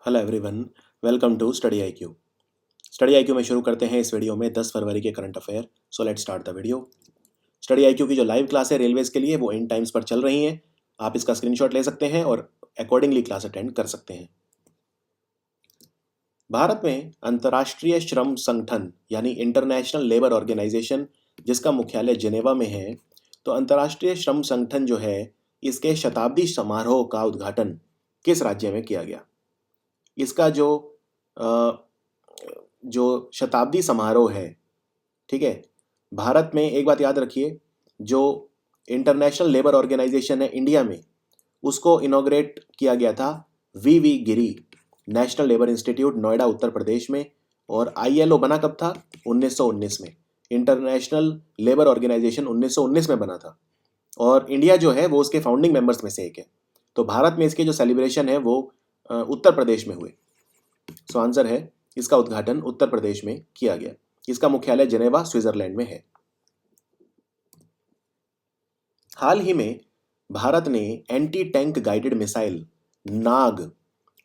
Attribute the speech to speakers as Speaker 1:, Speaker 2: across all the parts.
Speaker 1: Hello everyone, welcome to study IQ. Study IQ में शुरू करते हैं इस वीडियो में 10 फरवरी के current affair. So let's start the video. Study IQ की जो लाइव क्लास है रेलवेज के लिए वो इन टाइम्स पर चल रही हैं। आप इसका स्क्रीनशॉट ले सकते हैं और अकॉर्डिंगली क्लास अटेंड कर सकते हैं। भारत में अंतर्राष्ट्रीय श्रम संगठन यानी इंटरनेशनल लेबर ऑर्गेनाइजेशन, जिसका मुख्यालय जिनेवा में है, तो अंतर्राष्ट्रीय श्रम संगठन जो है इसके शताब्दी समारोह का उद्घाटन किस राज्य में किया गया? इसका जो शताब्दी समारोह है, ठीक है, भारत में एक बात याद रखिए, जो इंटरनेशनल लेबर ऑर्गेनाइजेशन है इंडिया में, उसको इनॉग्रेट किया गया था V Giri National Labour Institute, Noida, Uttar Pradesh में। और आईएलओ बना कब था? 1919 में। इंटरनेशनल लेबर ऑर्गेनाइजेशन 1919 में बना था और इंडिया जो है वो उसके फाउंडिंग मेंबर्स में से एक है। तो भारत में इसके जो सेलिब्रेशन है वो उत्तर प्रदेश में हुए। सो आंसर है, इसका उद्घाटन उत्तर प्रदेश में किया गया। इसका मुख्यालय जिनेवा, स्विट्जरलैंड में है। हाल ही में भारत ने एंटी टैंक गाइडेड मिसाइल नाग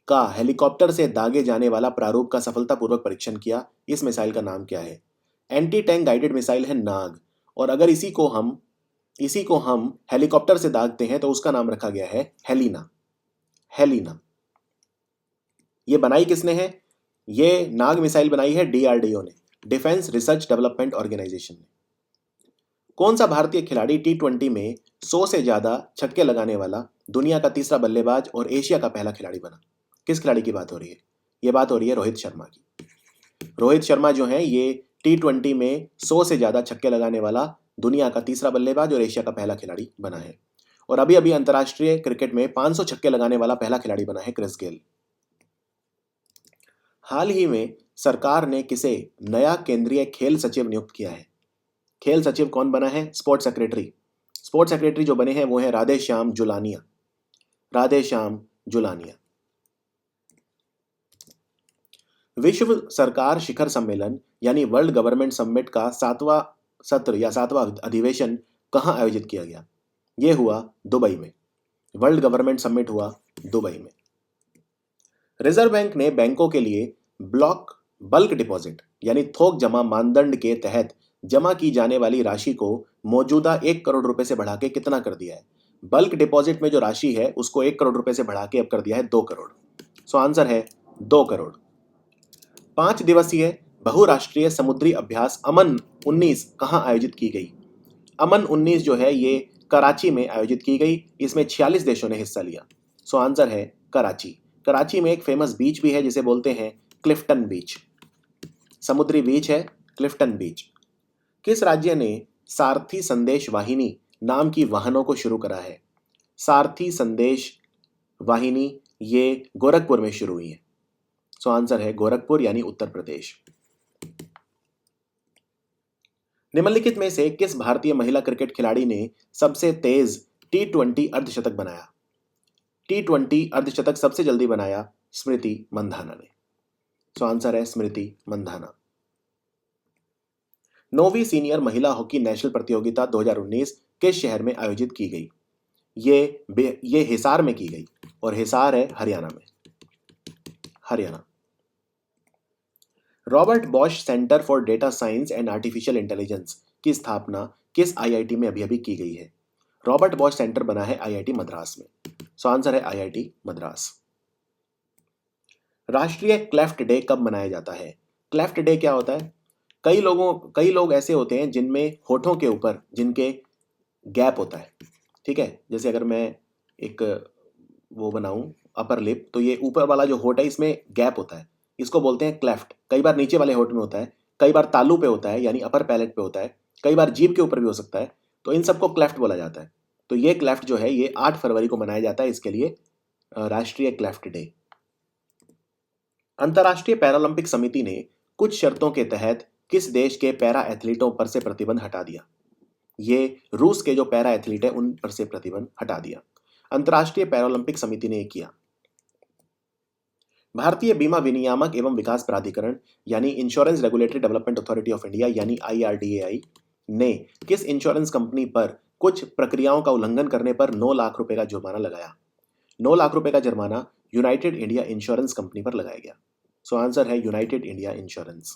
Speaker 1: का हेलीकॉप्टर से दागे जाने वाला प्रारूप का सफलतापूर्वक परीक्षण किया। इस मिसाइल का नाम क्या है? एंटी टैंक गाइडेड मिसाइल है नाग, और अगर इसी को हम हेलीकॉप्टर से दागते हैं तो उसका नाम रखा गया है हेलिना। हेलिना। ये बनाई किसने है? ये नाग मिसाइल बनाई है डीआरडीओ ने, डिफेंस रिसर्च डेवलपमेंट ऑर्गेनाइजेशन ने। कौन सा भारतीय खिलाड़ी टी20 में 100 से ज्यादा छक्के लगाने वाला दुनिया का तीसरा बल्लेबाज और एशिया का पहला खिलाड़ी बना? किस खिलाड़ी की बात हो रही है? ये बात हो रही है रोहित शर्मा की। रोहित शर्मा जो है ये टी20 में 100 से ज्यादा छक्के लगाने वाला दुनिया का तीसरा बल्लेबाज और एशिया का पहला खिलाड़ी बना है। और अभी अभी अंतर्राष्ट्रीय क्रिकेट में 500 छक्के लगाने वाला पहला खिलाड़ी बना है क्रिस गेल। हाल ही में सरकार ने किसे नया केंद्रीय खेल सचिव नियुक्त किया है? खेल सचिव कौन बना है? Sports secretary. स्पोर्ट्स सेक्रेटरी जो बने हैं वो है राधेश्याम जुलानिया। राधेश्याम जुलानिया। विश्व सरकार शिखर सम्मेलन यानी वर्ल्ड गवर्नमेंट समिट का 7वां सत्र या 7वां अधिवेशन कहां आयोजित किया गया? यह हुआ दुबई में। वर्ल्ड गवर्नमेंट समिट हुआ दुबई में। रिजर्व बैंक ने बैंकों के लिए बल्क डिपॉजिट यानी थोक जमा मानदंड के तहत जमा की जाने वाली राशि को मौजूदा 1 करोड़ रुपए से बढ़ा के कितना कर दिया है? बल्क डिपॉजिट में जो राशि है उसको 1 करोड़ रुपए से बढ़ा के अब कर दिया है 2 करोड़। सो आंसर है 2 करोड़। 5 दिवसीय बहुराष्ट्रीय समुद्री अभ्यास अमन 19 कहां आयोजित की गई? अमन 19 जो है ये कराची में आयोजित की गई। इसमें 46 देशों ने हिस्सा लिया। सो आंसर है कराची। कराची में एक फेमस बीच भी है जिसे बोलते हैं क्लिफ्टन बीच। समुद्री बीच है क्लिफ्टन बीच। किस राज्य ने सारथी संदेश वाहिनी नाम की वाहनों को शुरू करा है? सारथी संदेश वाहिनी ये गोरखपुर में शुरू हुई है। सो आंसर है गोरखपुर यानी उत्तर प्रदेश। निम्नलिखित में से किस भारतीय महिला क्रिकेट खिलाड़ी ने सबसे तेज टी20 अर्धशतक बनाया? टी20 अर्धशतक सबसे जल्दी बनाया स्मृति मंधाना ने। सो आंसर है स्मृति मंधाना। 9वीं सीनियर महिला हॉकी नेशनल प्रतियोगिता 2019 किस शहर में आयोजित की गई? ये हिसार में की गई और हिसार है हरियाणा में। Haryana. Robert Bosch centre for data science and artificial intelligence की स्थापना किस आईआईटी में अभी अभी की गई है? रॉबर्ट बॉश सेंटर बना है आईआईटी मद्रास में। सो आंसर है आईआईटी मद्रास। राष्ट्रीय क्लेफ्ट डे कब मनाया जाता है? क्लेफ्ट डे क्या होता है? कई लोग ऐसे होते हैं जिनमें होठों के ऊपर जिनके गैप होता है, ठीक है। जैसे अगर मैं एक वो बनाऊं अपर लिप, तो ये ऊपर वाला जो होठ है इसमें गैप होता है, इसको बोलते हैं क्लेफ्ट। कई बार नीचे वाले होठ में होता है, कई बार तालू पे होता है यानी अपर पैलेट पे होता है, कई बार जीभ के ऊपर भी हो सकता है। तो इन सबको क्लेफ्ट बोला जाता है। तो ये क्लेफ्ट जो है ये 8 फरवरी को मनाया जाता है, इसके लिए राष्ट्रीय क्लेफ्ट डे। अंतर्राष्ट्रीय पैरालंपिक समिति ने कुछ शर्तों के तहत किस देश के पैरा एथलीटों पर से प्रतिबंध हटा दिया? ये रूस के जो पैरा एथलीट है उन पर से प्रतिबंध हटा दिया। अंतर्राष्ट्रीय पैरालंपिक समिति ने किया। भारतीय बीमा विनियामक एवं विकास प्राधिकरण यानी insurance regulatory development authority of India यानी IRDAI ने किस इंश्योरेंस कंपनी पर कुछ प्रक्रियाओं का उल्लंघन करने पर 9 लाख रुपए का जुर्माना लगाया? 9 लाख रुपए का जुर्माना यूनाइटेड इंडिया इंश्योरेंस कंपनी पर लगाया गया? सो आंसर है यूनाइटेड इंडिया इंश्योरेंस।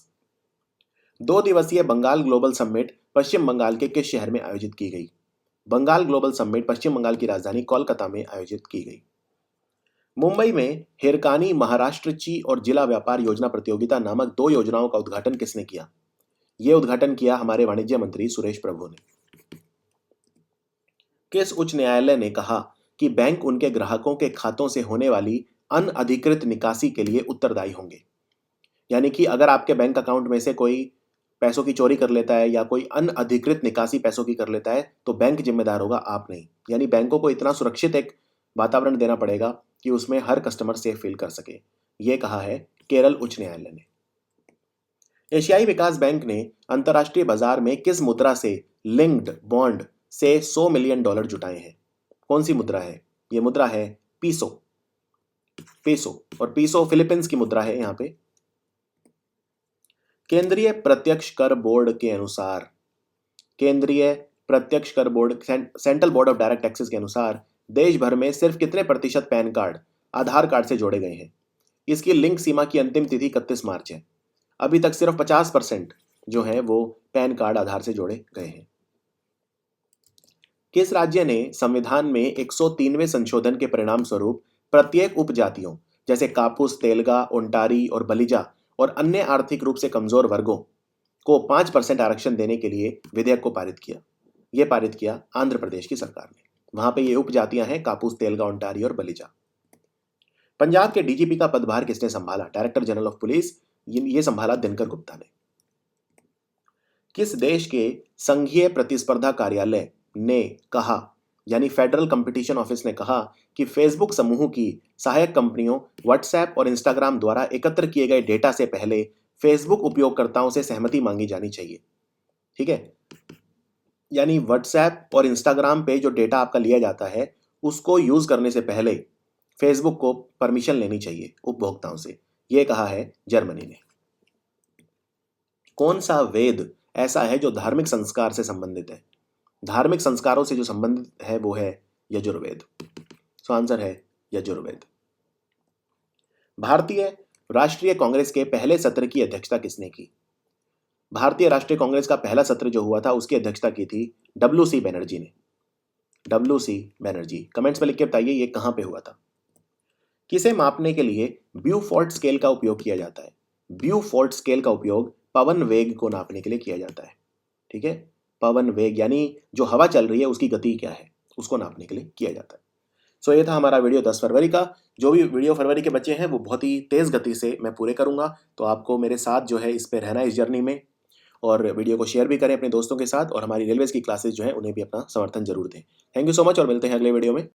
Speaker 1: 2 दिवसीय बंगाल ग्लोबल समिट पश्चिम बंगाल के किस शहर में आयोजित की गई? बंगाल ग्लोबल समिट पश्चिम बंगाल की राजधानी कोलकाता में आयोजित की गई। मुंबई में हिरकानी महाराष्ट्रची और जिला व्यापार योजना प्रतियोगिता नामक 2 योजनाओं का उद्घाटन किसने किया? यह उद्घाटन किया हमारे वाणिज्य मंत्री सुरेश प्रभु ने। किस उच्च न्यायालय ने कहा कि बैंक उनके ग्राहकों के खातों से होने वाली अनअधिकृत निकासी के लिए उत्तरदायी होंगे? यानी कि अगर आपके बैंक अकाउंट में से कोई पैसों की चोरी कर लेता है या कोई अनअधिकृत निकासी पैसों की कर लेता है तो बैंक जिम्मेदार होगा, आप नहीं। यानी बैंकों को इतना सुरक्षित एक वातावरण देना पड़ेगा कि उसमें हर कस्टमर सेफ फील कर सके। यह कहा है केरल उच्च न्यायालय ने। एशियाई विकास बैंक ने अंतर्राष्ट्रीय बाजार में किस मुद्रा से लिंक्ड बॉन्ड से $100 मिलियन जुटाए हैं? कौन सी मुद्रा है? यह मुद्रा है पीसो। और पीसो फिलीपींस की मुद्रा है। यहां पे केंद्रीय प्रत्यक्ष कर बोर्ड के अनुसार, central board of direct taxes के अनुसार देश भर में सिर्फ कितने प्रतिशत पैन कार्ड आधार कार्ड से जोड़े गए हैं? इसकी लिंक सीमा की अंतिम तिथि 31 मार्च है। अभी तक सिर्फ 50% जो है वो पैन कार्ड आधार से जोड़े गए हैं। किस राज्य ने संविधान में 103वें संशोधन के परिणाम स्वरूप प्रत्येक उपजातियों जैसे कापुस, तेलगा, ओंटारी और बलिजा और अन्य आर्थिक रूप से कमजोर वर्गों को 5% आरक्षण देने के लिए विधेयक को पारित किया? यह पारित किया आंध्र प्रदेश की सरकार ने। वहां पे ये उपजातियां हैं कापुस, तेलगा, ओंटारी और बलिजा। पंजाब के डीजीपी का पदभार किसने संभाला? Director general of police. ये संभाला दिनकर गुप्ता ने। किस देश के संघीय प्रतिस्पर्धा कार्यालय ने कहा, यानी फेडरल कंपटीशन ऑफिस ने कहा कि फेसबुक समूह की सहायक कंपनियों व्हाट्सएप और इंस्टाग्राम द्वारा एकत्र किए गए डेटा से पहले फेसबुक उपयोगकर्ताओं से सहमति मांगी जानी चाहिए? ठीक है, यानी व्हाट्सएप और इंस्टाग्राम पे जो डेटा आपका लिया जाता है उसको यूज करने से पहले फेसबुक को परमिशन लेनी चाहिए उपभोक्ताओं से। यह कहा है जर्मनी ने। कौन सा वेद ऐसा है जो धार्मिक संस्कार से संबंधित है? धार्मिक संस्कारों से जो संबंधित है वो है यजुर्वेद। सो आंसर है यजुर्वेद। भारतीय राष्ट्रीय कांग्रेस के पहले सत्र की अध्यक्षता किसने की? भारतीय राष्ट्रीय कांग्रेस का पहला सत्र जो हुआ था उसकी अध्यक्षता की थी WC बनर्जी ने। WC बनर्जी। कमेंट्स में लिख के बताइए ये कहां पे हुआ था। किसे मापने के लिए ब्यूफोर्ट स्केल का उपयोग किया जाता है? ब्यूफोर्ट स्केल का उपयोग पवन वेग को नापने के लिए किया जाता है। ठीक है, पवन वेग यानी जो हवा चल रही है उसकी गति क्या है उसको नापने के लिए किया जाता है। सो ये था हमारा वीडियो 10 फरवरी का। जो भी वीडियो फरवरी के बचे हैं वो बहुत ही तेज गति से मैं पूरे करूंगा, तो आपको मेरे साथ जो है इस पे रहना है, इस जर्नी में। और वीडियो को शेयर भी करें अपने दोस्तों के साथ, और हमारी रेलवेज की क्लासेस जो है उन्हें भी अपना समर्थन जरूर दें। थैंक यू सो मच और मिलते हैं अगले वीडियो में।